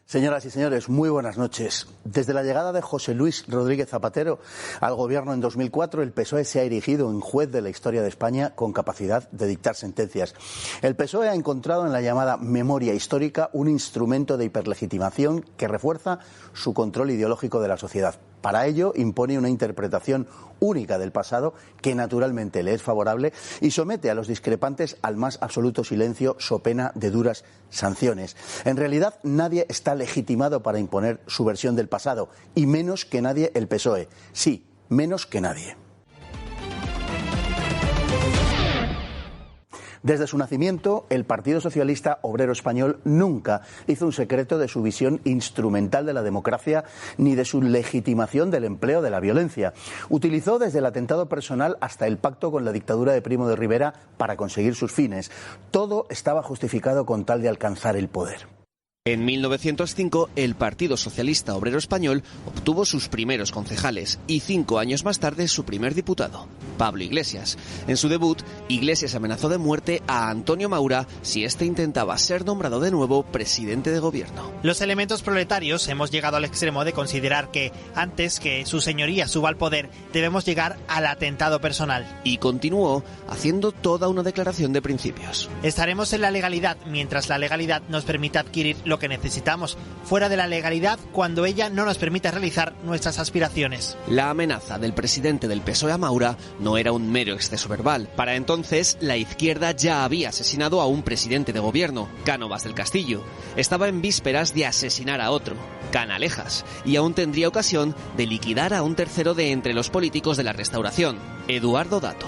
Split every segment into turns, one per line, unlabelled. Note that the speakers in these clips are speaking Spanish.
Señoras y señores, muy buenas noches. Desde la llegada de José Luis Rodríguez Zapatero al gobierno en 2004, el PSOE se ha erigido en juez de la historia de España con capacidad de dictar sentencias. El PSOE ha encontrado en la llamada memoria histórica un instrumento de hiperlegitimación que refuerza su control ideológico de la sociedad. Para ello, impone una interpretación única del pasado que naturalmente le es favorable y somete a los discrepantes al más absoluto silencio so pena de duras sanciones. En realidad, nadie está legitimado para imponer su versión del pasado, y menos que nadie el PSOE. Sí, menos que nadie. Desde su nacimiento, el Partido Socialista Obrero Español nunca hizo un secreto de su visión instrumental de la democracia ni de su legitimación del empleo de la violencia. Utilizó desde el atentado personal hasta el pacto con la dictadura de Primo de Rivera para conseguir sus fines. Todo estaba justificado con tal de alcanzar el poder.
En 1905, el Partido Socialista Obrero Español obtuvo sus primeros concejales y 5 años más tarde su primer diputado, Pablo Iglesias. En su debut, Iglesias amenazó de muerte a Antonio Maura si éste intentaba ser nombrado de nuevo presidente de gobierno.
Los elementos proletarios hemos llegado al extremo de considerar que, antes que su señoría suba al poder, debemos llegar al atentado personal.
Y continuó haciendo toda una declaración de principios.
Estaremos en la legalidad mientras la legalidad nos permita adquirir lo que necesitamos, fuera de la legalidad cuando ella no nos permita realizar nuestras aspiraciones.
La amenaza del presidente del PSOE a Maura no era un mero exceso verbal. Para entonces, la izquierda ya había asesinado a un presidente de gobierno, Cánovas del Castillo. Estaba en vísperas de asesinar a otro, Canalejas, y aún tendría ocasión de liquidar a un tercero de entre los políticos de la Restauración, Eduardo Dato.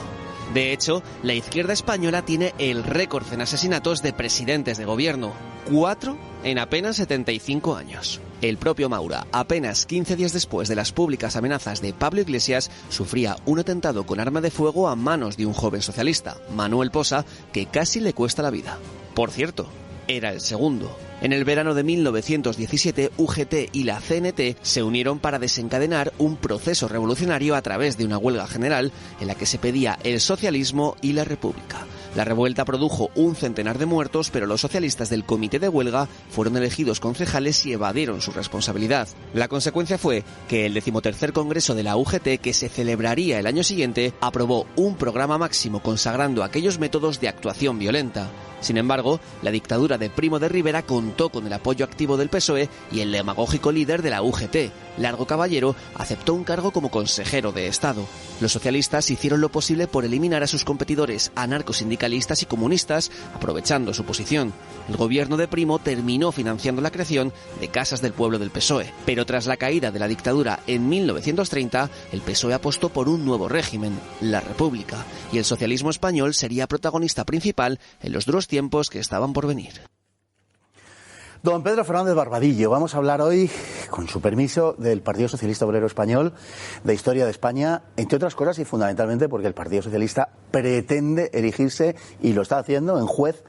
De hecho, la izquierda española tiene el récord en asesinatos de presidentes de gobierno, 4 en apenas 75 años. El propio Maura, apenas 15 días después de las públicas amenazas de Pablo Iglesias, sufría un atentado con arma de fuego a manos de un joven socialista, Manuel Posa, que casi le cuesta la vida. Por cierto, era el segundo. En el verano de 1917, UGT y la CNT se unieron para desencadenar un proceso revolucionario a través de una huelga general en la que se pedía el socialismo y la república. La revuelta produjo un centenar de muertos, pero los socialistas del comité de huelga fueron elegidos concejales y evadieron su responsabilidad. La consecuencia fue que el 13º Congreso de la UGT, que se celebraría el año siguiente, aprobó un programa máximo consagrando aquellos métodos de actuación violenta. Sin embargo, la dictadura de Primo de Rivera contó con el apoyo activo del PSOE y el demagógico líder de la UGT, Largo Caballero, aceptó un cargo como consejero de Estado. Los socialistas hicieron lo posible por eliminar a sus competidores anarcosindicalistas y comunistas, aprovechando su posición. El gobierno de Primo terminó financiando la creación de Casas del Pueblo del PSOE. Pero tras la caída de la dictadura en 1930, el PSOE apostó por un nuevo régimen, la República, y el socialismo español sería protagonista principal en los duros tiempos que estaban por venir.
Don Pedro Fernández Barbadillo, vamos a hablar hoy, con su permiso, del Partido Socialista Obrero Español, de historia de España, entre otras cosas y fundamentalmente porque el Partido Socialista pretende erigirse, y lo está haciendo, en juez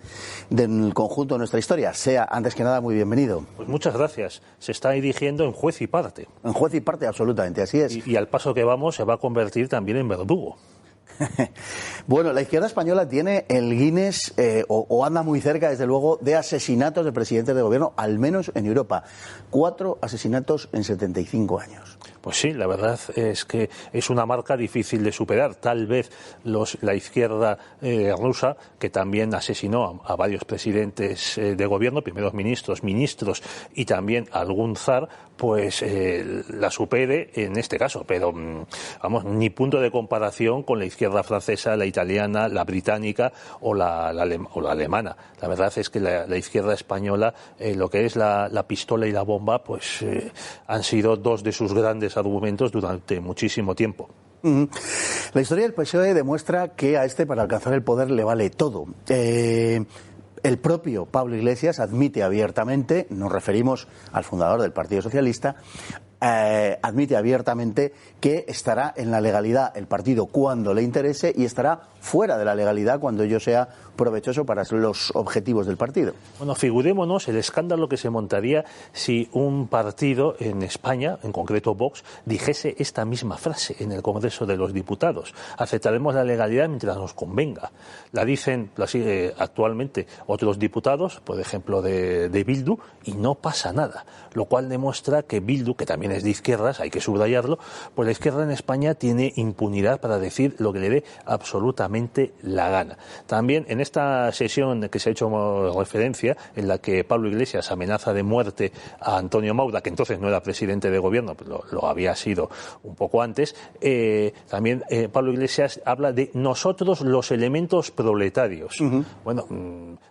del conjunto de nuestra historia. Sea, antes que nada, muy bienvenido.
Pues muchas gracias. Se está erigiendo en juez y parte.
En juez y parte, absolutamente, así es.
Y al paso que vamos se va a convertir también en verdugo.
Bueno, la izquierda española tiene el Guinness, o anda muy cerca, desde luego, de asesinatos de presidentes de gobierno, al menos en Europa. 4 asesinatos en 75 años.
Pues sí, la verdad es que es una marca difícil de superar. Tal vez la izquierda rusa, que también asesinó a varios presidentes de gobierno, primeros ministros y también algún zar, pues la supere en este caso. Pero, vamos, ni punto de comparación con la izquierda francesa, la italiana, la británica o la alemana. La verdad es que la izquierda española, lo que es la pistola y la bomba, pues han sido dos de sus grandes argumentos durante muchísimo tiempo.
La historia del PSOE demuestra que a este, para alcanzar el poder, le vale todo. El propio Pablo Iglesias admite abiertamente, nos referimos al fundador del Partido Socialista, admite abiertamente que estará en la legalidad el partido cuando le interese y estará fuera de la legalidad cuando ello sea provechoso para los objetivos del partido.
Bueno, figurémonos el escándalo que se montaría si un partido en España, en concreto Vox, dijese esta misma frase en el Congreso de los Diputados. Aceptaremos la legalidad mientras nos convenga. La dicen actualmente otros diputados, por ejemplo de Bildu, y no pasa nada. Lo cual demuestra que Bildu, que también es de izquierdas, hay que subrayarlo, pues la izquierda en España tiene impunidad para decir lo que le dé absolutamente la gana. También en esta sesión que se ha hecho referencia, en la que Pablo Iglesias amenaza de muerte a Antonio Maura, que entonces no era presidente de gobierno, pero lo había sido un poco antes, también Pablo Iglesias habla de nosotros los elementos proletarios. Bueno,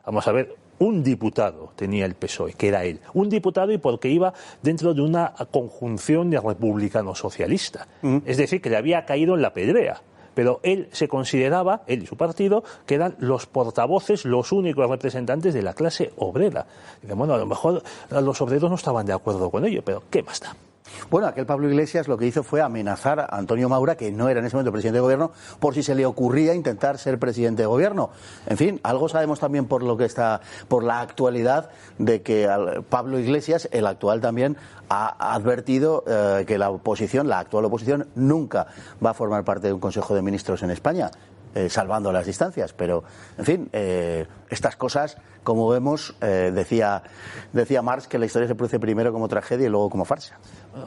vamos a ver. Un diputado tenía el PSOE, que era él. Un diputado, y porque iba dentro de una conjunción de republicano-socialista. Es decir, que le había caído en la pedrea. Pero él se consideraba, él y su partido, que eran los portavoces, los únicos representantes de la clase obrera. Y bueno, a lo mejor los obreros no estaban de acuerdo con ello, pero ¿qué más da?
Bueno, aquel Pablo Iglesias lo que hizo fue amenazar a Antonio Maura, que no era en ese momento presidente de gobierno, por si se le ocurría intentar ser presidente de gobierno. En fin, algo sabemos también por la actualidad de que Pablo Iglesias, el actual también, ha advertido que la actual oposición, nunca va a formar parte de un Consejo de Ministros en España. Salvando las distancias, pero en fin, estas cosas, como vemos, decía Marx que la historia se produce primero como tragedia y luego como farsa.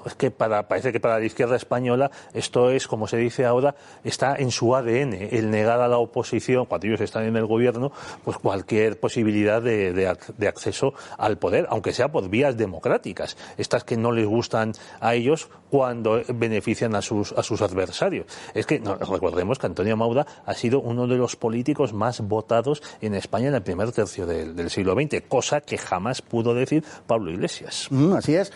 Es que parece que para la izquierda española esto es, como se dice ahora, está en su ADN, el negar a la oposición, cuando ellos están en el gobierno, pues cualquier posibilidad de acceso al poder, aunque sea por vías democráticas, estas que no les gustan a ellos cuando benefician a sus adversarios. Es que recordemos que Antonio Maura ha sido uno de los políticos más votados en España en el primer tercio del siglo XX, cosa que jamás pudo decir Pablo Iglesias.
Así es.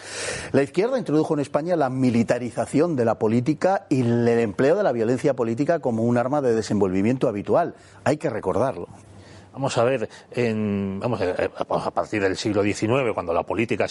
La izquierda introdujo en España la militarización de la política y el empleo de la violencia política como un arma de desenvolvimiento habitual. Hay que recordarlo.
Vamos a ver, a partir del siglo XIX, cuando la política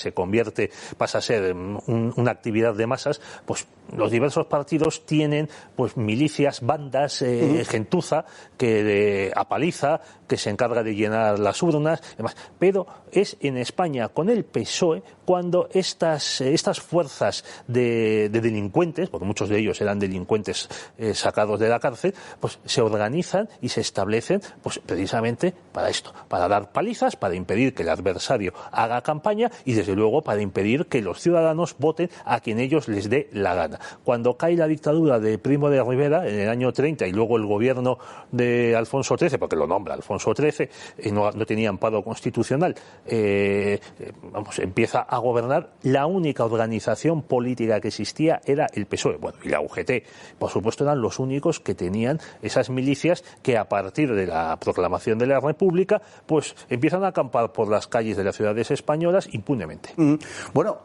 pasa a ser una actividad de masas, pues los diversos partidos tienen pues milicias, bandas, gentuza, que apaliza, que se encarga de llenar las urnas, demás. Pero es en España, con el PSOE, cuando estas fuerzas de delincuentes, porque muchos de ellos eran delincuentes sacados de la cárcel, pues se organizan y se establecen pues precisamente para esto, para dar palizas, para impedir que el adversario haga campaña y desde luego para impedir que los ciudadanos voten a quien ellos les dé la gana. Cuando cae la dictadura de Primo de Rivera en el año 30 y luego el gobierno de Alfonso XIII, porque lo nombra Alfonso XIII, no tenía amparo constitucional, empieza a gobernar, la única organización política que existía era el PSOE, y la UGT, por supuesto, eran los únicos que tenían esas milicias que a partir de la proclamación de la República, pues empiezan a acampar por las calles de las ciudades españolas impunemente.
Bueno,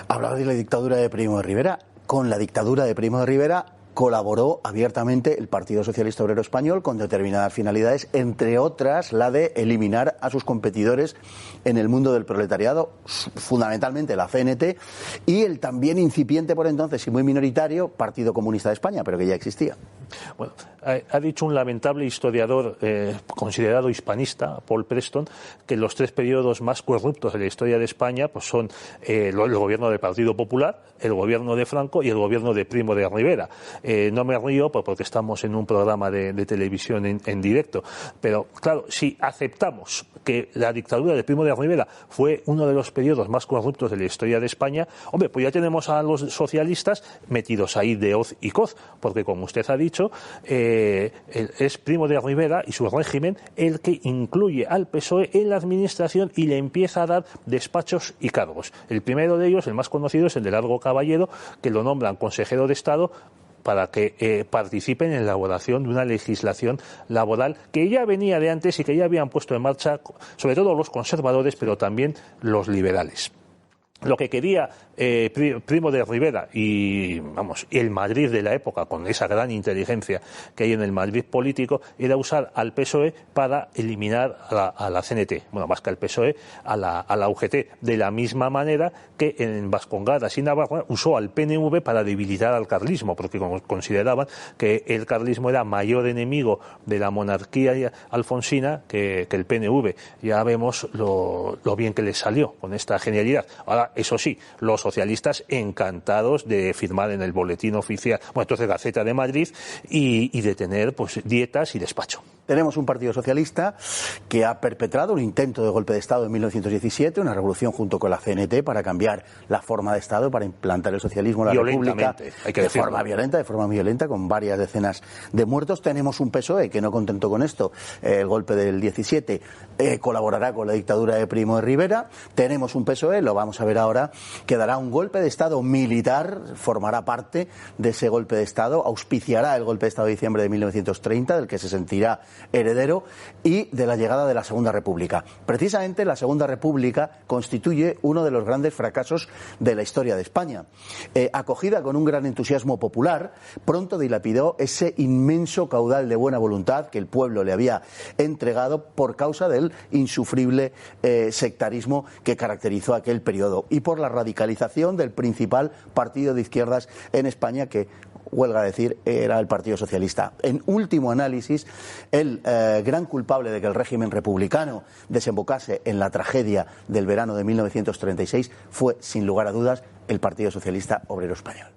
hablaba de la dictadura de Primo de Rivera. Con la dictadura de Primo de Rivera colaboró abiertamente el Partido Socialista Obrero Español con determinadas finalidades, entre otras la de eliminar a sus competidores en el mundo del proletariado, fundamentalmente la CNT y el también incipiente por entonces y muy minoritario Partido Comunista de España, pero que ya existía.
Bueno, ha dicho un lamentable historiador considerado hispanista, Paul Preston, que los tres periodos más corruptos de la historia de España pues son el gobierno del Partido Popular, el gobierno de Franco y el gobierno de Primo de Rivera. No me río porque estamos en un programa de televisión en directo, pero claro, si aceptamos que la dictadura de Primo de Rivera fue uno de los periodos más corruptos de la historia de España, pues ya tenemos a los socialistas metidos ahí de hoz y coz, porque como usted ha dicho, es Primo de Rivera y su régimen el que incluye al PSOE en la administración y le empieza a dar despachos y cargos. El primero de ellos, el más conocido, es el de Largo Caballero, que lo nombran consejero de Estado para que participen en la elaboración de una legislación laboral que ya venía de antes y que ya habían puesto en marcha, sobre todo los conservadores, pero también los liberales. lo que quería Primo de Rivera y el Madrid de la época, con esa gran inteligencia que hay en el Madrid político, era usar al PSOE para eliminar a la CNT, bueno, más que al PSOE, a la UGT, de la misma manera que en Vascongadas y Navarra usó al PNV para debilitar al carlismo, porque consideraban que el carlismo era mayor enemigo de la monarquía alfonsina que el PNV. Ya vemos lo bien que les salió con esta genialidad. Ahora, eso sí, los socialistas encantados de firmar en el boletín oficial, entonces Gaceta de Madrid, y de tener pues dietas y despacho.
Tenemos un partido socialista que ha perpetrado un intento de golpe de Estado en 1917, una revolución junto con la CNT para cambiar la forma de Estado, para implantar el socialismo en la República de forma violenta, con varias decenas de muertos. Tenemos un PSOE que, no contento con esto, el golpe del 17, colaborará con la dictadura de Primo de Rivera. Tenemos un PSOE, lo vamos a ver ahora, que dará un golpe de Estado militar, formará parte de ese golpe de Estado, auspiciará el golpe de Estado de diciembre de 1930, del que se sentirá heredero, y de la llegada de la Segunda República. Precisamente la Segunda República constituye uno de los grandes fracasos de la historia de España. Acogida con un gran entusiasmo popular, pronto dilapidó ese inmenso caudal de buena voluntad que el pueblo le había entregado por causa del insufrible sectarismo que caracterizó aquel periodo y por la radicalización del principal partido de izquierdas en España, que, huelga decir, era el Partido Socialista. En último análisis, el gran culpable de que el régimen republicano desembocase en la tragedia del verano de 1936 fue, sin lugar a dudas, el Partido Socialista Obrero Español.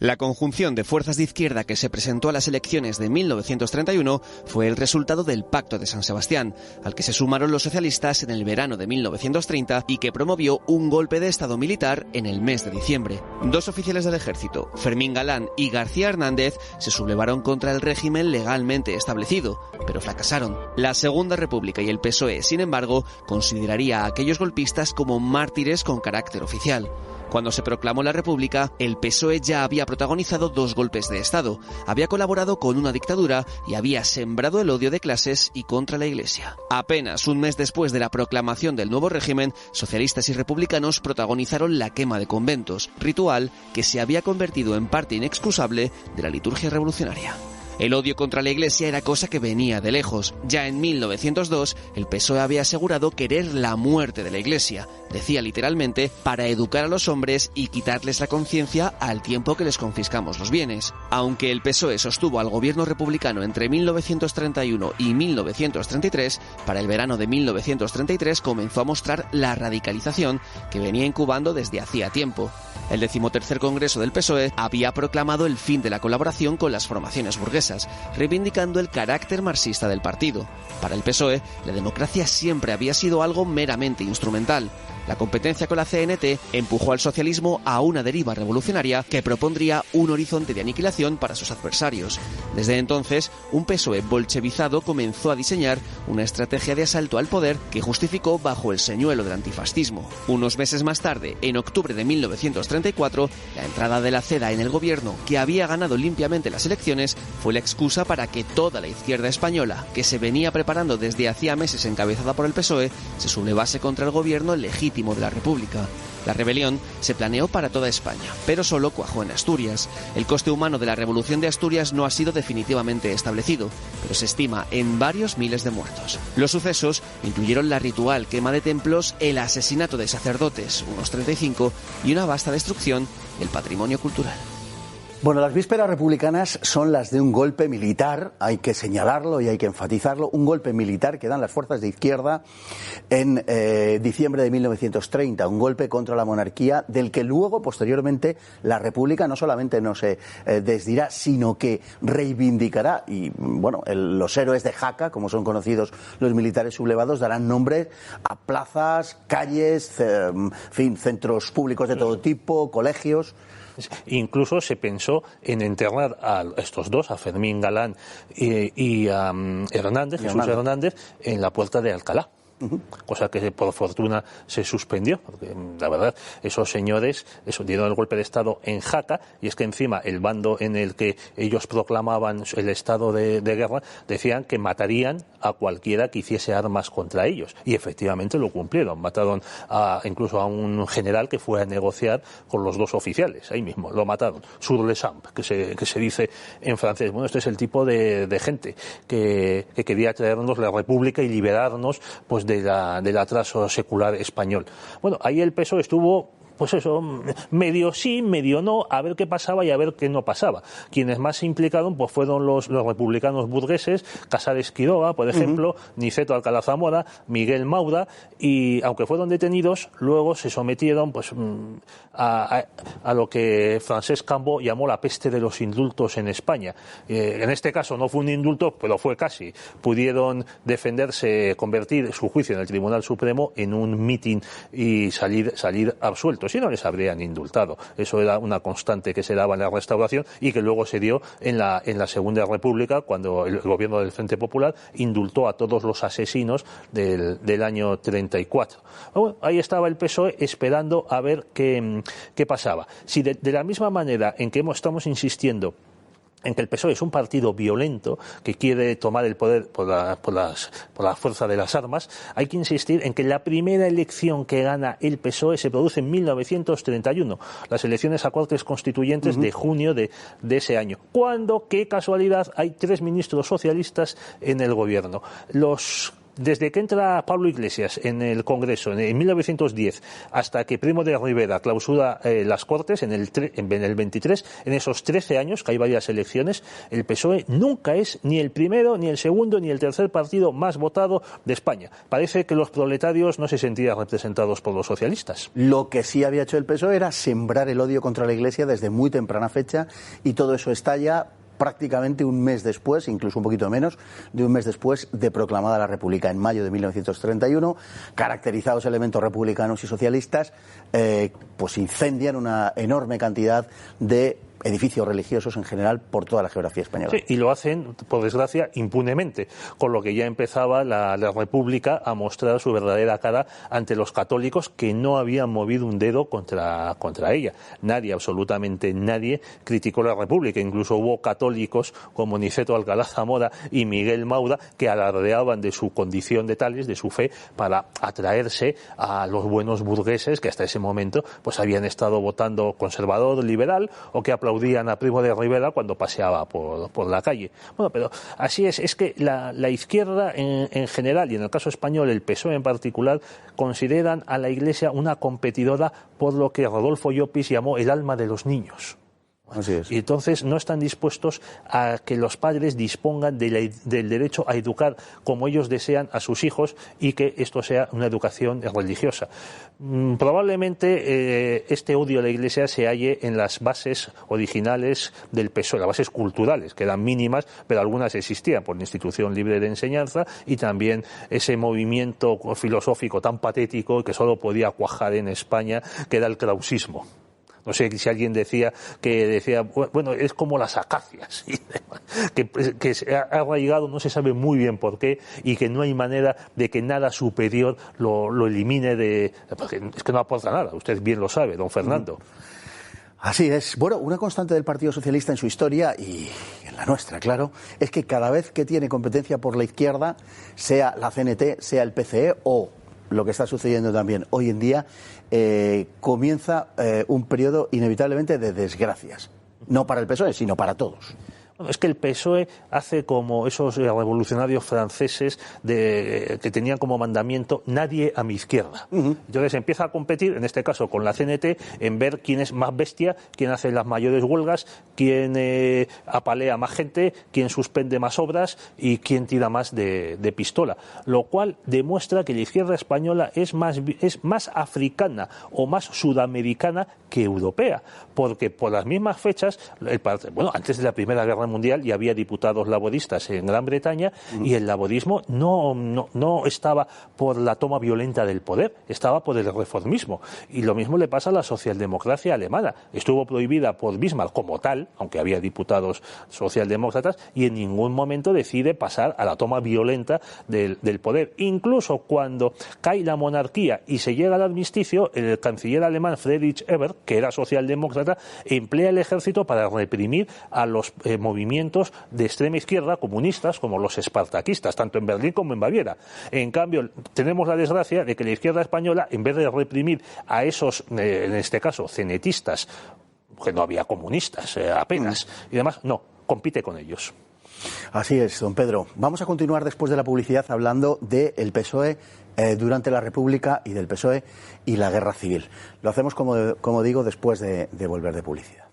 La conjunción de fuerzas de izquierda que se presentó a las elecciones de 1931 fue el resultado del Pacto de San Sebastián, al que se sumaron los socialistas en el verano de 1930 y que promovió un golpe de Estado militar en el mes de diciembre. Dos oficiales del ejército, Fermín Galán y García Hernández, se sublevaron contra el régimen legalmente establecido, pero fracasaron. La Segunda República y el PSOE, sin embargo, consideraría a aquellos golpistas como mártires con carácter oficial. Cuando se proclamó la República, el PSOE ya había protagonizado dos golpes de Estado, había colaborado con una dictadura y había sembrado el odio de clases y contra la Iglesia. Apenas un mes después de la proclamación del nuevo régimen, socialistas y republicanos protagonizaron la quema de conventos, ritual que se había convertido en parte inexcusable de la liturgia revolucionaria. El odio contra la Iglesia era cosa que venía de lejos. Ya en 1902, el PSOE había asegurado querer la muerte de la Iglesia. Decía literalmente, para educar a los hombres y quitarles la conciencia al tiempo que les confiscamos los bienes. Aunque el PSOE sostuvo al gobierno republicano entre 1931 y 1933, para el verano de 1933 comenzó a mostrar la radicalización que venía incubando desde hacía tiempo. El 13º Congreso del PSOE había proclamado el fin de la colaboración con las formaciones burguesas, reivindicando el carácter marxista del partido. Para el PSOE, la democracia siempre había sido algo meramente instrumental. La competencia con la CNT empujó al socialismo a una deriva revolucionaria que propondría un horizonte de aniquilación para sus adversarios. Desde entonces, un PSOE bolchevizado comenzó a diseñar una estrategia de asalto al poder que justificó bajo el señuelo del antifascismo. Unos meses más tarde, en octubre de 1934, la entrada de la CEDA en el gobierno, que había ganado limpiamente las elecciones, fue la excusa para que toda la izquierda española, que se venía preparando desde hacía meses encabezada por el PSOE, se sublevase contra el gobierno legítimo de la República. La rebelión se planeó para toda España, pero solo cuajó en Asturias. El coste humano de la Revolución de Asturias no ha sido definitivamente establecido, pero se estima en varios miles de muertos. Los sucesos incluyeron la ritual quema de templos, el asesinato de sacerdotes, unos 35, y una vasta destrucción del patrimonio cultural.
Bueno, las vísperas republicanas son las de un golpe militar, hay que señalarlo y hay que enfatizarlo, un golpe militar que dan las fuerzas de izquierda en diciembre de 1930, un golpe contra la monarquía del que luego, posteriormente, la República no solamente no se desdirá, sino que reivindicará, y bueno, los héroes de Jaca, como son conocidos los militares sublevados, darán nombre a plazas, calles, centros públicos de todo tipo, colegios.
Incluso se pensó en enterrar a estos dos, a Fermín Galán y a Jesús Hernández, en la puerta de Alcalá. cosa que por fortuna se suspendió, porque la verdad esos señores dieron el golpe de Estado en Jaca, y es que encima el bando en el que ellos proclamaban el estado de guerra decían que matarían a cualquiera que hiciese armas contra ellos, y efectivamente lo cumplieron. Mataron incluso a un general que fue a negociar con los dos oficiales, ahí mismo lo mataron, sur le champ, que se dice en francés. Bueno, este es el tipo de gente que quería traernos la República y liberarnos pues del atraso secular español. Bueno, ahí el PSOE estuvo, pues eso, medio sí, medio no, a ver qué pasaba y a ver qué no pasaba. Quienes más se implicaron pues fueron los republicanos burgueses, Casares Quiroga, por ejemplo, Niceto Alcalá Zamora, Miguel Mauda, y aunque fueron detenidos, luego se sometieron pues a lo que Francesc Cambó llamó la peste de los indultos en España. En este caso no fue un indulto, pero fue casi. Pudieron defenderse, convertir su juicio en el Tribunal Supremo en un mitin y salir absueltos. Si no, les habrían indultado. Eso era una constante que se daba en la Restauración y que luego se dio en la Segunda República, cuando el gobierno del Frente Popular indultó a todos los asesinos del año 34. Bueno, ahí estaba el PSOE esperando a ver qué pasaba. Si de la misma manera en que estamos insistiendo en que el PSOE es un partido violento que quiere tomar el poder por la fuerza de las armas, hay que insistir en que la primera elección que gana el PSOE se produce en 1931, las elecciones a Cortes Constituyentes de junio de ese año, cuando, qué casualidad, hay 3 ministros socialistas en el gobierno. Desde que entra Pablo Iglesias en el Congreso en 1910 hasta que Primo de Rivera clausura las Cortes en el 23, en esos 13 años, que hay varias elecciones, el PSOE nunca es ni el primero, ni el segundo, ni el tercer partido más votado de España. Parece que los proletarios no se sentían representados por los socialistas.
Lo que sí había hecho el PSOE era sembrar el odio contra la Iglesia desde muy temprana fecha, y todo eso estalla prácticamente un mes después, incluso un poquito menos de un mes después de proclamada la República, en mayo de 1931, caracterizados elementos republicanos y socialistas, pues incendian una enorme cantidad de edificios religiosos en general por toda la geografía española.
Sí, y lo hacen, por desgracia, impunemente, con lo que ya empezaba la República a mostrar su verdadera cara ante los católicos, que no habían movido un dedo contra ella. Nadie, absolutamente nadie, criticó la República. Incluso hubo católicos como Niceto Alcalá Zamora y Miguel Mauda que alardeaban de su condición de tales, de su fe, para atraerse a los buenos burgueses que hasta ese momento pues habían estado votando conservador, liberal, o que aplaudían a Primo de Rivera cuando paseaba por la calle. Bueno, pero así es que la izquierda en general, y en el caso español el PSOE en particular, consideran a la Iglesia una competidora por lo que Rodolfo Llopis llamó el alma de los niños.
Así es.
Y entonces no están dispuestos a que los padres dispongan del derecho a educar como ellos desean a sus hijos, y que esto sea una educación religiosa. Probablemente este odio a la Iglesia se halle en las bases originales del PSOE, las bases culturales, que eran mínimas, pero algunas existían, por la Institución Libre de Enseñanza, y también ese movimiento filosófico tan patético que solo podía cuajar en España, que era el krausismo. No sé si alguien decía, bueno, es como las acacias, que se ha arraigado, no se sabe muy bien por qué, y que no hay manera de que nada superior lo elimine porque es que no aporta nada, usted bien lo sabe, don Fernando.
Así es. Bueno, una constante del Partido Socialista en su historia, y en la nuestra, claro, es que cada vez que tiene competencia por la izquierda, sea la CNT, sea el PCE, o lo que está sucediendo también hoy en día, comienza un periodo inevitablemente de desgracias. No para el PSOE, sino para todos.
Bueno, es que el PSOE hace como esos revolucionarios franceses que tenían como mandamiento nadie a mi izquierda. Entonces empieza a competir, en este caso con la CNT, en ver quién es más bestia, quién hace las mayores huelgas, quién apalea más gente, quién suspende más obras y quién tira más de pistola. Lo cual demuestra que la izquierda española es más africana o más sudamericana que europea, porque por las mismas fechas, antes de la Primera Guerra Mundial y había diputados laboristas en Gran Bretaña y el laborismo no estaba por la toma violenta del poder, estaba por el reformismo. Y lo mismo le pasa a la socialdemocracia alemana. Estuvo prohibida por Bismarck como tal, aunque había diputados socialdemócratas, y en ningún momento decide pasar a la toma violenta del poder. Incluso cuando cae la monarquía y se llega al armisticio, el canciller alemán Friedrich Ebert, que era socialdemócrata, emplea el ejército para reprimir a los movimientos de extrema izquierda comunistas como los espartaquistas, tanto en Berlín como en Baviera. En cambio, tenemos la desgracia de que la izquierda española, en vez de reprimir a esos, en este caso, cenetistas, que no había comunistas apenas, y demás, no, compite con ellos.
Así es, don Pedro. Vamos a continuar después de la publicidad hablando del PSOE durante la República y del PSOE y la Guerra Civil. Lo hacemos, como digo, después de volver de publicidad.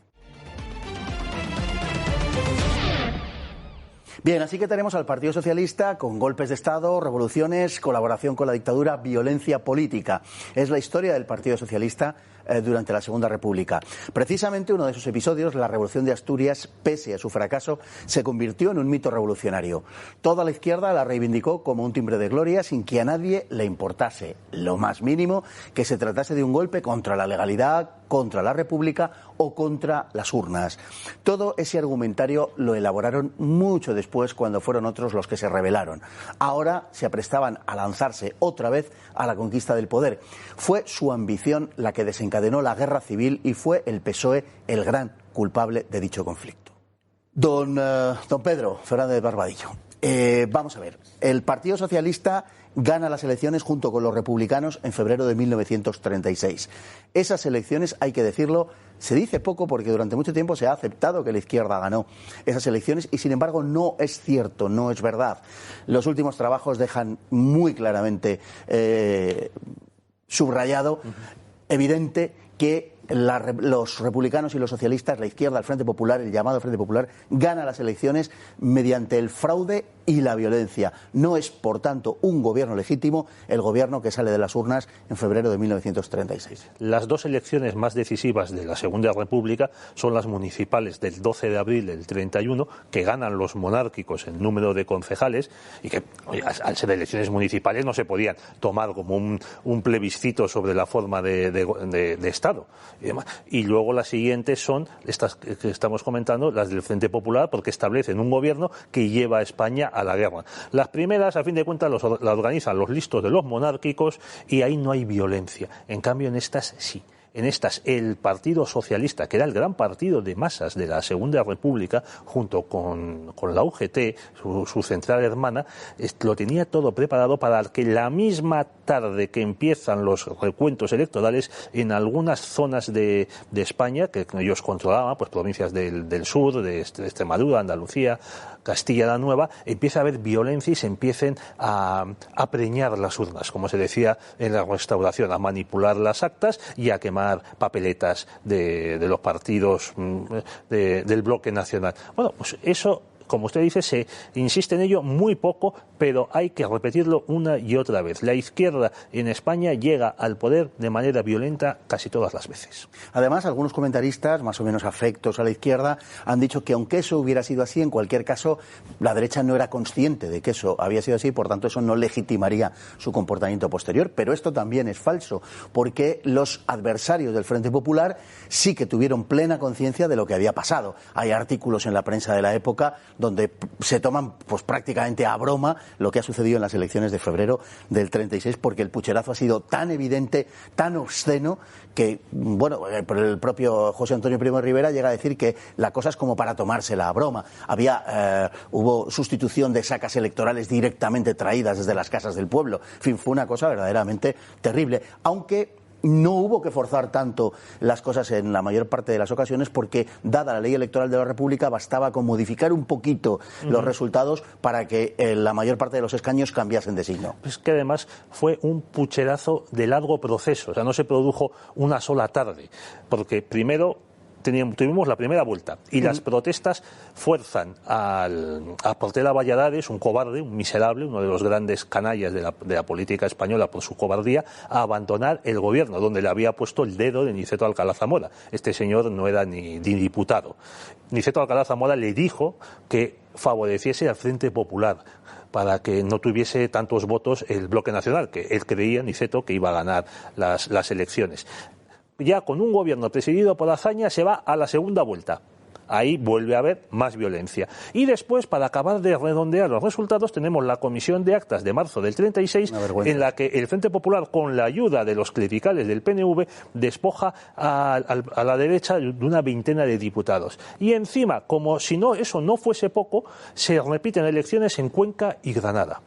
Bien, así que tenemos al Partido Socialista con golpes de Estado, revoluciones, colaboración con la dictadura, violencia política. Es la historia del Partido Socialista durante la Segunda República. Precisamente uno de esos episodios, la Revolución de Asturias, pese a su fracaso, se convirtió en un mito revolucionario. Toda la izquierda la reivindicó como un timbre de gloria sin que a nadie le importase lo más mínimo que se tratase de un golpe contra la legalidad, contra la República o contra las urnas. Todo ese argumentario lo elaboraron mucho después cuando fueron otros los que se rebelaron. Ahora se aprestaban a lanzarse otra vez a la conquista del poder. Fue su ambición la que desencadenó la Guerra Civil y fue el PSOE el gran culpable de dicho conflicto. Don Pedro Fernández Barbadillo, vamos a ver, el Partido Socialista gana las elecciones junto con los republicanos en febrero de 1936. Esas elecciones, hay que decirlo, se dice poco porque durante mucho tiempo se ha aceptado que la izquierda ganó esas elecciones y sin embargo no es cierto, no es verdad. Los últimos trabajos dejan muy claramente subrayado, evidente, que los republicanos y los socialistas, la izquierda, el Frente Popular, el llamado Frente Popular, gana las elecciones mediante el fraude y la violencia. No es, por tanto, un gobierno legítimo el gobierno que sale de las urnas en febrero de 1936.
Las dos elecciones más decisivas de la Segunda República son las municipales del 12 de abril del 31, que ganan los monárquicos en número de concejales y que, al ser elecciones municipales, no se podían tomar como un plebiscito sobre la forma de Estado. Y luego las siguientes son estas que estamos comentando, las del Frente Popular, porque establecen un gobierno que lleva a España a la guerra. Las primeras, a fin de cuentas, las organizan los listos de los monárquicos y ahí no hay violencia. En cambio, en estas sí. En estas, el Partido Socialista, que era el gran partido de masas de la Segunda República, junto con la UGT, su central hermana, lo tenía todo preparado para que la misma tarde que empiezan los recuentos electorales, en algunas zonas de España, que ellos controlaban, pues provincias del sur, de Extremadura, Andalucía, Castilla-La Nueva, empieza a haber violencia y se empiecen a preñar las urnas, como se decía en la Restauración, a manipular las actas y a quemar papeletas de los partidos del bloque nacional. Bueno, pues eso, como usted dice, se insiste en ello muy poco, pero hay que repetirlo una y otra vez. La izquierda en España llega al poder de manera violenta casi todas las veces.
Además, algunos comentaristas, más o menos afectos a la izquierda, han dicho que aunque eso hubiera sido así, en cualquier caso, la derecha no era consciente de que eso había sido así, por tanto, eso no legitimaría su comportamiento posterior. Pero esto también es falso, porque los adversarios del Frente Popular sí que tuvieron plena conciencia de lo que había pasado. Hay artículos en la prensa de la época donde se toman pues prácticamente a broma lo que ha sucedido en las elecciones de febrero del 36, porque el pucherazo ha sido tan evidente, tan obsceno, que, bueno, por el propio José Antonio Primo de Rivera llega a decir que la cosa es como para tomársela a broma. Hubo sustitución de sacas electorales directamente traídas desde las casas del pueblo. En fin, fue una cosa verdaderamente terrible, aunque no hubo que forzar tanto las cosas en la mayor parte de las ocasiones, porque, dada la ley electoral de la República, bastaba con modificar un poquito los resultados para que la mayor parte de los escaños cambiasen de signo.
Es que además fue un pucherazo de largo proceso, o sea, no se produjo una sola tarde, porque primero tuvimos la primera vuelta y las protestas fuerzan a Portela Valladares, un cobarde, un miserable, uno de los grandes canallas de la política española por su cobardía, a abandonar el gobierno, donde le había puesto el dedo de Niceto Alcalá Zamora. Este señor no era ni diputado. Niceto Alcalá Zamora le dijo que favoreciese al Frente Popular para que no tuviese tantos votos el Bloque Nacional, que él creía, Niceto, que iba a ganar las elecciones. Ya con un gobierno presidido por Azaña se va a la segunda vuelta. Ahí vuelve a haber más violencia. Y después, para acabar de redondear los resultados, tenemos la Comisión de Actas de marzo del 36, en la que el Frente Popular, con la ayuda de los clericales del PNV, despoja a la derecha de una veintena de diputados. Y encima, como si eso no fuese poco, se repiten elecciones en Cuenca y Granada,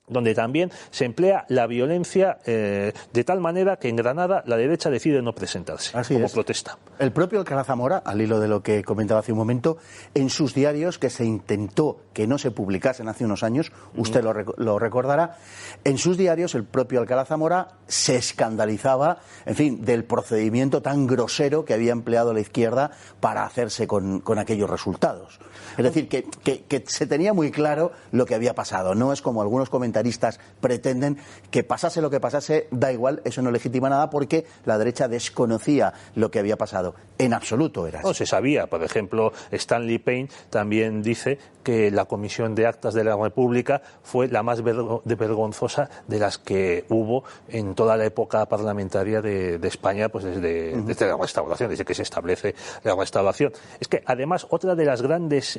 donde también se emplea la violencia de tal manera que en Granada la derecha decide no presentarse como protesta.
El propio Alcalá Zamora, al hilo de lo que comentaba hace un momento, en sus diarios, que se intentó que no se publicasen hace unos años, usted lo recordará, en sus diarios el propio Alcalá Zamora se escandalizaba, en fin, del procedimiento tan grosero que había empleado la izquierda para hacerse con aquellos resultados. Es decir, que se tenía muy claro lo que había pasado. No es como algunos comentaristas pretenden que pasase lo que pasase, da igual, eso no legitima nada porque la derecha desconocía lo que había pasado. En absoluto era así.
No se sabía. Por ejemplo, Stanley Payne también dice que la Comisión de Actas de la República fue la más vergonzosa de las que hubo en toda la época parlamentaria de España, pues desde la Restauración, desde que se establece la Restauración. Es que además otra de los grandes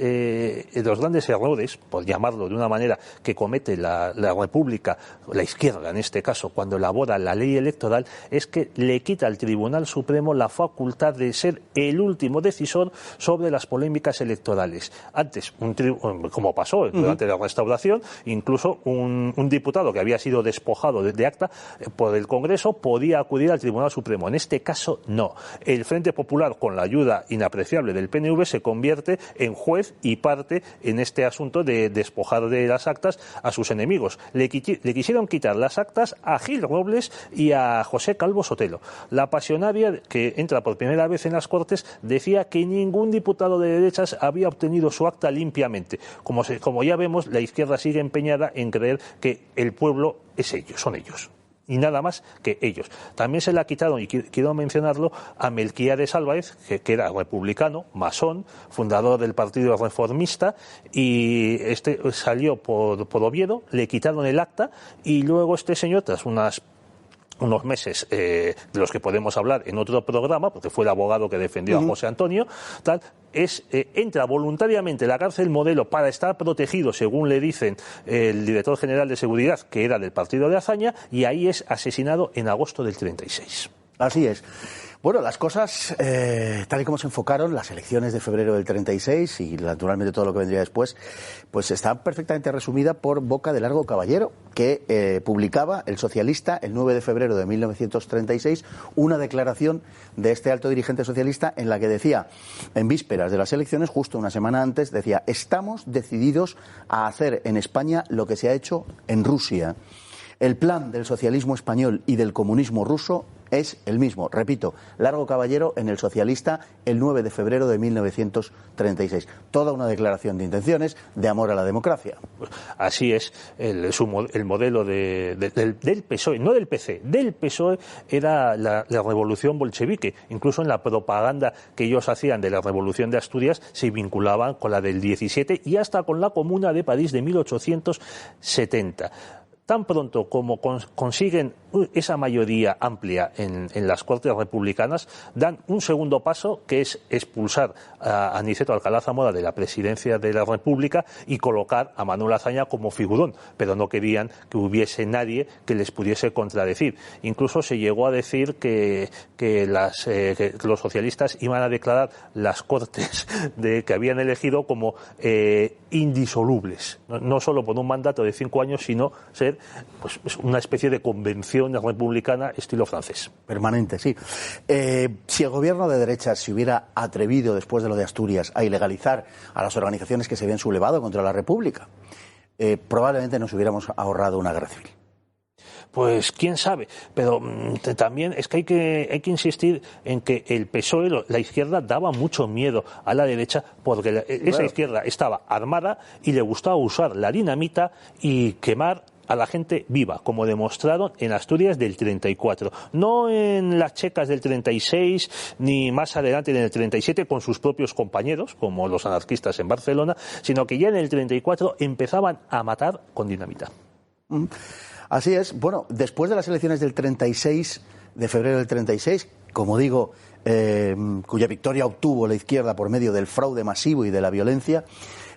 errores, por llamarlo de una manera, que comete la República, la izquierda en este caso, cuando elabora la ley electoral, es que le quita al Tribunal Supremo la facultad de ser el último decisor sobre las polémicas electorales. Antes, como pasó durante la Restauración, incluso un diputado que había sido despojado de acta por el Congreso podía acudir al Tribunal Supremo. En este caso, no. El Frente Popular, con la ayuda inapreciable del PNV, se convierte en juez y parte en este asunto de despojar de las actas a sus enemigos. Le quisieron quitar las actas a Gil Robles y a José Calvo Sotelo. La pasionaria, que entra por primera vez en las Cortes, decía que ningún diputado de derechas había obtenido su acta limpiamente. Como ya vemos, la izquierda sigue empeñada en creer que el pueblo son ellos. Y nada más que ellos. También se le ha quitado, y quiero mencionarlo, a Melquiades Álvarez, que era republicano, masón, fundador del Partido Reformista, y este salió por Oviedo, le quitaron el acta, y luego este señor, tras unos meses de los que podemos hablar en otro programa, porque fue el abogado que defendió a José Antonio, entra voluntariamente a la cárcel modelo para estar protegido, según le dicen el director general de seguridad, que era del partido de Azaña, y ahí es asesinado en agosto del 36.
Así es. Bueno, las cosas, tal y como se enfocaron, las elecciones de febrero del 36 y naturalmente todo lo que vendría después, pues está perfectamente resumida por boca de Largo Caballero, que publicaba El Socialista el 9 de febrero de 1936 una declaración de este alto dirigente socialista en la que decía, en vísperas de las elecciones, justo una semana antes, decía: estamos decididos a hacer en España lo que se ha hecho en Rusia. El plan del socialismo español y del comunismo ruso es el mismo. Repito, Largo Caballero en El Socialista el 9 de febrero de 1936. Toda una declaración de intenciones de amor a la democracia.
Así es. El modelo del PSOE, no del PC, del PSOE era la revolución bolchevique. Incluso en la propaganda que ellos hacían de la revolución de Asturias se vinculaban con la del 17 y hasta con la Comuna de París de 1870. Tan pronto como consiguen esa mayoría amplia en las Cortes republicanas, dan un segundo paso, que es expulsar a Niceto Alcalá Zamora de la presidencia de la República y colocar a Manuel Azaña como figurón, pero no querían que hubiese nadie que les pudiese contradecir. Incluso se llegó a decir que los socialistas iban a declarar las Cortes que habían elegido como indisolubles, no solo por un mandato de 5 años, sino ser pues una especie de convención republicana estilo francés.
Permanente, sí. Si el gobierno de derechas se hubiera atrevido, después de lo de Asturias, a ilegalizar a las organizaciones que se habían sublevado contra la República, probablemente nos hubiéramos ahorrado una guerra civil.
Pues quién sabe, pero también es que hay que insistir en que el PSOE, la izquierda, daba mucho miedo a la derecha porque esa izquierda estaba armada y le gustaba usar la dinamita y quemar a la gente viva, como demostraron en Asturias del 34. No en las checas del 36, ni más adelante en el 37 con sus propios compañeros, como los anarquistas en Barcelona, sino que ya en el 34 empezaban a matar con dinamita.
Así es. Bueno, después de las elecciones del 36, de febrero del 36, como digo, cuya victoria obtuvo la izquierda por medio del fraude masivo y de la violencia,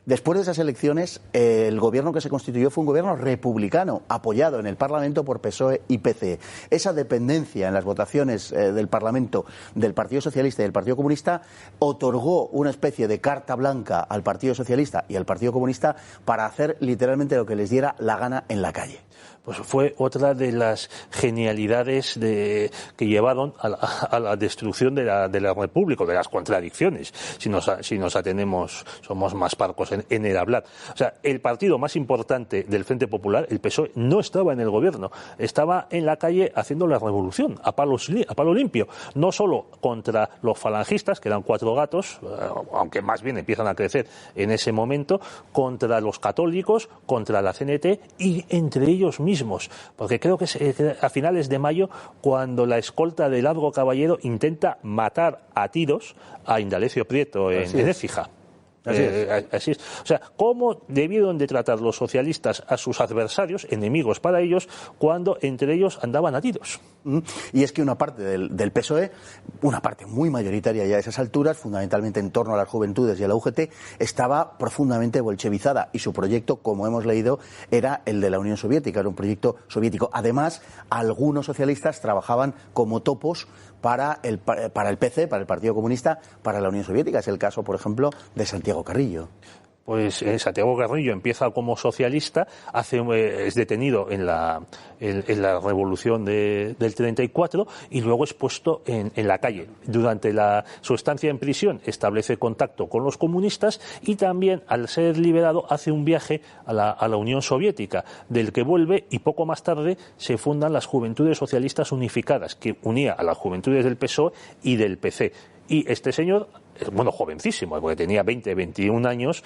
después de esas elecciones, el gobierno que se constituyó fue un gobierno republicano, apoyado en el Parlamento por PSOE y PCE. Esa dependencia en las votaciones del Parlamento del Partido Socialista y del Partido Comunista otorgó una especie de carta blanca al Partido Socialista y al Partido Comunista para hacer literalmente lo que les diera la gana en la calle.
Pues fue otra de las genialidades que llevaron a la destrucción de la República, de las contradicciones, si nos atenemos, somos más parcos en el hablar. O sea, el partido más importante del Frente Popular, el PSOE, no estaba en el gobierno, estaba en la calle haciendo la revolución, a palo limpio, no solo contra los falangistas, que eran 4 gatos, aunque más bien empiezan a crecer en ese momento, contra los católicos, contra la CNT y entre ellos mismos. Porque creo que es a finales de mayo cuando la escolta de Largo Caballero intenta matar a tiros a Indalecio Prieto en Écija. Así es. O sea, ¿cómo debieron de tratar los socialistas a sus adversarios, enemigos para ellos, cuando entre ellos andaban a tiros?
Y es que una parte del PSOE, una parte muy mayoritaria ya a esas alturas, fundamentalmente en torno a las juventudes y a la UGT, estaba profundamente bolchevizada y su proyecto, como hemos leído, era el de la Unión Soviética, era un proyecto soviético. Además, algunos socialistas trabajaban como topos para el PC, para el Partido Comunista, para la Unión Soviética. Es el caso, por ejemplo, de Santiago Carrillo.
Pues Santiago Carrillo empieza como socialista, es detenido en la revolución del 34 y luego es puesto en la calle. Durante su estancia en prisión establece contacto con los comunistas y también, al ser liberado, hace un viaje a la Unión Soviética, del que vuelve y poco más tarde se fundan las Juventudes Socialistas Unificadas, que unía a las juventudes del PSOE y del PC. Y este señor, bueno, jovencísimo, porque tenía 21 años,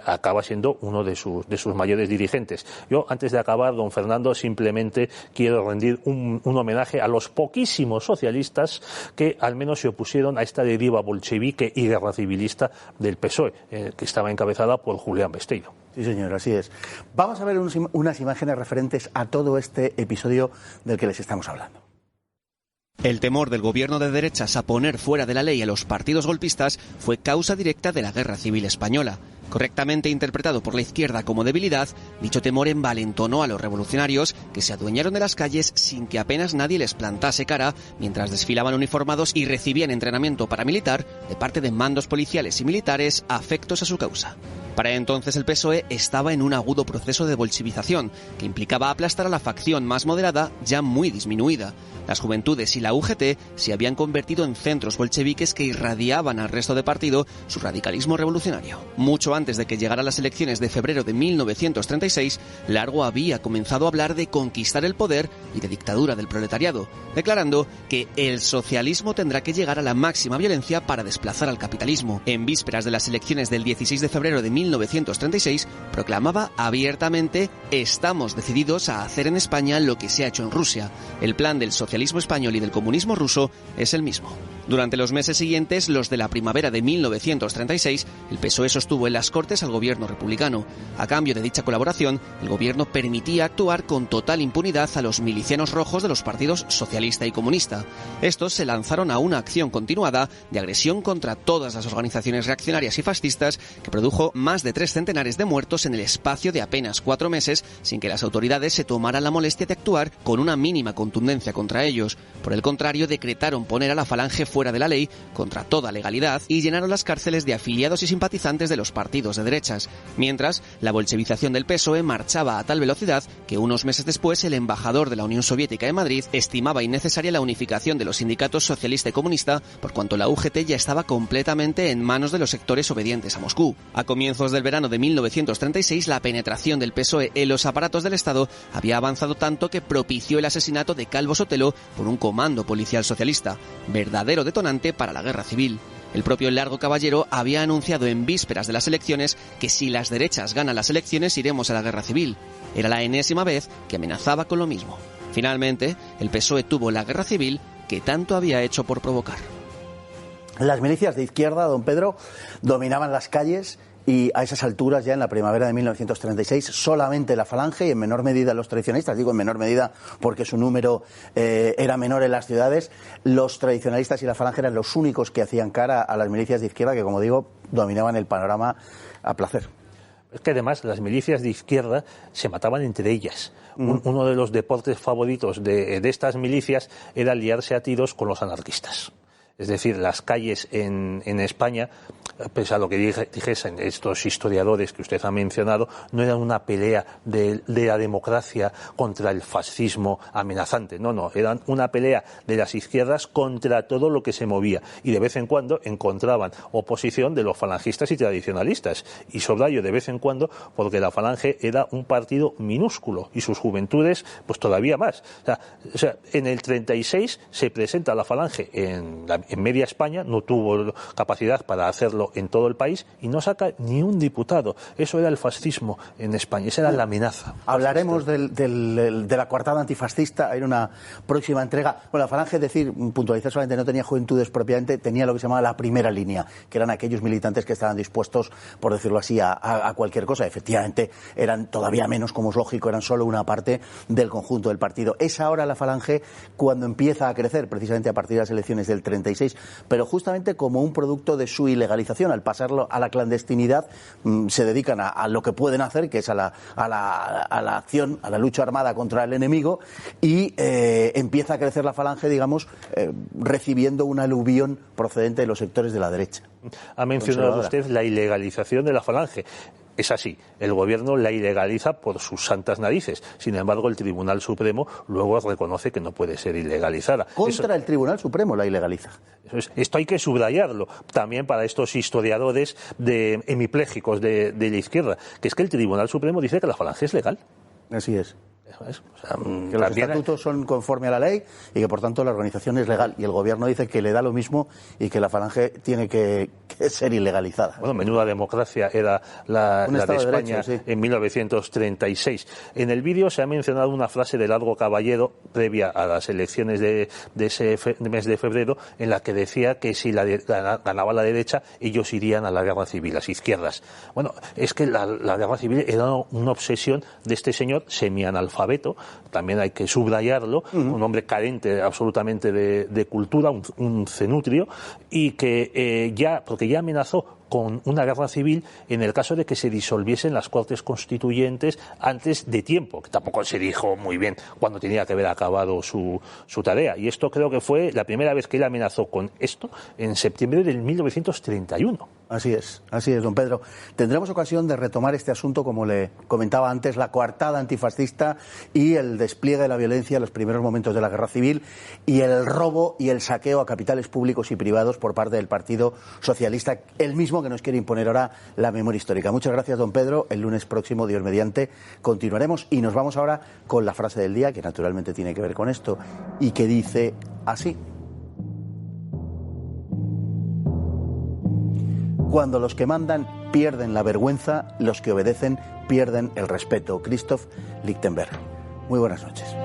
acaba siendo uno de sus mayores dirigentes. Yo, antes de acabar, don Fernando, simplemente quiero rendir un homenaje a los poquísimos socialistas que al menos se opusieron a esta deriva bolchevique y guerra civilista del PSOE, que estaba encabezada por Julián Besteiro.
Sí, señor, así es. Vamos a ver unas imágenes referentes a todo este episodio del que les estamos hablando.
El temor del gobierno de derechas a poner fuera de la ley a los partidos golpistas fue causa directa de la Guerra Civil Española. Correctamente interpretado por la izquierda como debilidad, dicho temor envalentonó a los revolucionarios, que se adueñaron de las calles sin que apenas nadie les plantase cara, mientras desfilaban uniformados y recibían entrenamiento paramilitar de parte de mandos policiales y militares afectos a su causa. Para entonces el PSOE estaba en un agudo proceso de bolchevización, que implicaba aplastar a la facción más moderada, ya muy disminuida. Las juventudes y la UGT se habían convertido en centros bolcheviques que irradiaban al resto de partido su radicalismo revolucionario. Mucho antes de que llegaran las elecciones de febrero de 1936, Largo había comenzado a hablar de conquistar el poder y de dictadura del proletariado, declarando que el socialismo tendrá que llegar a la máxima violencia para desplazar al capitalismo. En vísperas de las elecciones del 16 de febrero de 1936, proclamaba abiertamente: estamos decididos a hacer en España lo que se ha hecho en Rusia. El plan del socialismo español y del comunismo ruso es el mismo. Durante los meses siguientes, los de la primavera de 1936, el PSOE sostuvo en las Cortes al gobierno republicano. A cambio de dicha colaboración, el gobierno permitía actuar con total impunidad a los milicianos rojos de los partidos socialista y comunista. Estos se lanzaron a una acción continuada de agresión contra todas las organizaciones reaccionarias y fascistas, que produjo más de 3 centenares de muertos en el espacio de apenas 4 meses, sin que las autoridades se tomaran la molestia de actuar con una mínima contundencia contra ellos. Por el contrario, decretaron poner a la falange fuera de la ley, contra toda legalidad, y llenaron las cárceles de afiliados y simpatizantes de los partidos de derechas, mientras la bolchevización del PSOE marchaba a tal velocidad que unos meses después el embajador de la Unión Soviética en Madrid estimaba innecesaria la unificación de los sindicatos socialista y comunista, por cuanto la UGT ya estaba completamente en manos de los sectores obedientes a Moscú. A comienzos del verano de 1936, la penetración del PSOE en los aparatos del Estado había avanzado tanto que propició el asesinato de Calvo Sotelo por un comando policial socialista, verdadero detonante para la guerra civil. El propio Largo Caballero había anunciado en vísperas de las elecciones que si las derechas ganan las elecciones iremos a la guerra civil. Era la enésima vez que amenazaba con lo mismo. Finalmente, el PSOE tuvo la guerra civil que tanto había hecho por provocar.
Las milicias de izquierda, don Pedro, dominaban las calles y a esas alturas, ya en la primavera de 1936, solamente la Falange y en menor medida los tradicionalistas, digo en menor medida porque su número era menor en las ciudades, los tradicionalistas y la Falange eran los únicos que hacían cara a las milicias de izquierda que, como digo, dominaban el panorama a placer.
Es que además las milicias de izquierda se mataban entre ellas. Uno de los deportes favoritos de estas milicias era liarse a tiros con los anarquistas. Es decir, las calles en España, pese a lo que dijesen estos historiadores que usted ha mencionado, no eran una pelea de la democracia contra el fascismo amenazante. No, eran una pelea de las izquierdas contra todo lo que se movía. Y de vez en cuando encontraban oposición de los falangistas y tradicionalistas. Y subrayo de vez en cuando porque la Falange era un partido minúsculo y sus juventudes pues todavía más. O sea, en el 36 se presenta la Falange en media España, no tuvo capacidad para hacerlo en todo el país y no saca ni un diputado. Eso era el fascismo en España, esa era la amenaza.
Hablaremos de la coartada antifascista en una próxima entrega. Bueno, la Falange, es decir, puntualizar solamente, no tenía juventudes propiamente, tenía lo que se llamaba la primera línea, que eran aquellos militantes que estaban dispuestos, por decirlo así, a cualquier cosa. Efectivamente, eran todavía menos, como es lógico, eran solo una parte del conjunto del partido. Es ahora la Falange cuando empieza a crecer, precisamente a partir de las elecciones del 36, pero justamente como un producto de su ilegalización. Al pasarlo a la clandestinidad, se dedican a lo que pueden hacer, que es a la acción, a la lucha armada contra el enemigo, y empieza a crecer la Falange, digamos, recibiendo un aluvión procedente de los sectores de la derecha.
Ha mencionado usted la ilegalización de la Falange. Es así, el gobierno la ilegaliza por sus santas narices. Sin embargo, el Tribunal Supremo luego reconoce que no puede ser ilegalizada.
El Tribunal Supremo la ilegaliza.
Esto hay que subrayarlo también para estos historiadores hemipléjicos de la izquierda, que es que el Tribunal Supremo dice que la Falange es legal.
Así es.
O sea,
que los estatutos son conforme a la ley y que por tanto la organización es legal, y el gobierno dice que le da lo mismo y que la Falange tiene que ser ilegalizada.
Bueno, menuda democracia era la de España, sí, en 1936. En el vídeo se ha mencionado una frase de Largo Caballero previa a las elecciones de ese mes de febrero, en la que decía que si ganaba la derecha ellos irían a la guerra civil, las izquierdas. Bueno, es que la guerra civil era una obsesión de este señor semianalfabeto, también hay que subrayarlo, un hombre carente absolutamente de cultura, un cenutrio, y que porque ya amenazó con una guerra civil en el caso de que se disolviesen las Cortes Constituyentes antes de tiempo, que tampoco se dijo muy bien cuándo tenía que haber acabado su tarea. Y esto creo que fue la primera vez que él amenazó con esto en septiembre del 1931.
Así es, don Pedro. Tendremos ocasión de retomar este asunto, como le comentaba antes, la coartada antifascista y el despliegue de la violencia en los primeros momentos de la guerra civil y el robo y el saqueo a capitales públicos y privados por parte del Partido Socialista, el mismo que nos quiere imponer ahora la memoria histórica. Muchas gracias, don Pedro. El lunes próximo, Dios mediante, continuaremos y nos vamos ahora con la frase del día, que naturalmente tiene que ver con esto y que dice así: cuando los que mandan pierden la vergüenza, los que obedecen pierden el respeto. Christoph Lichtenberg. Muy buenas noches.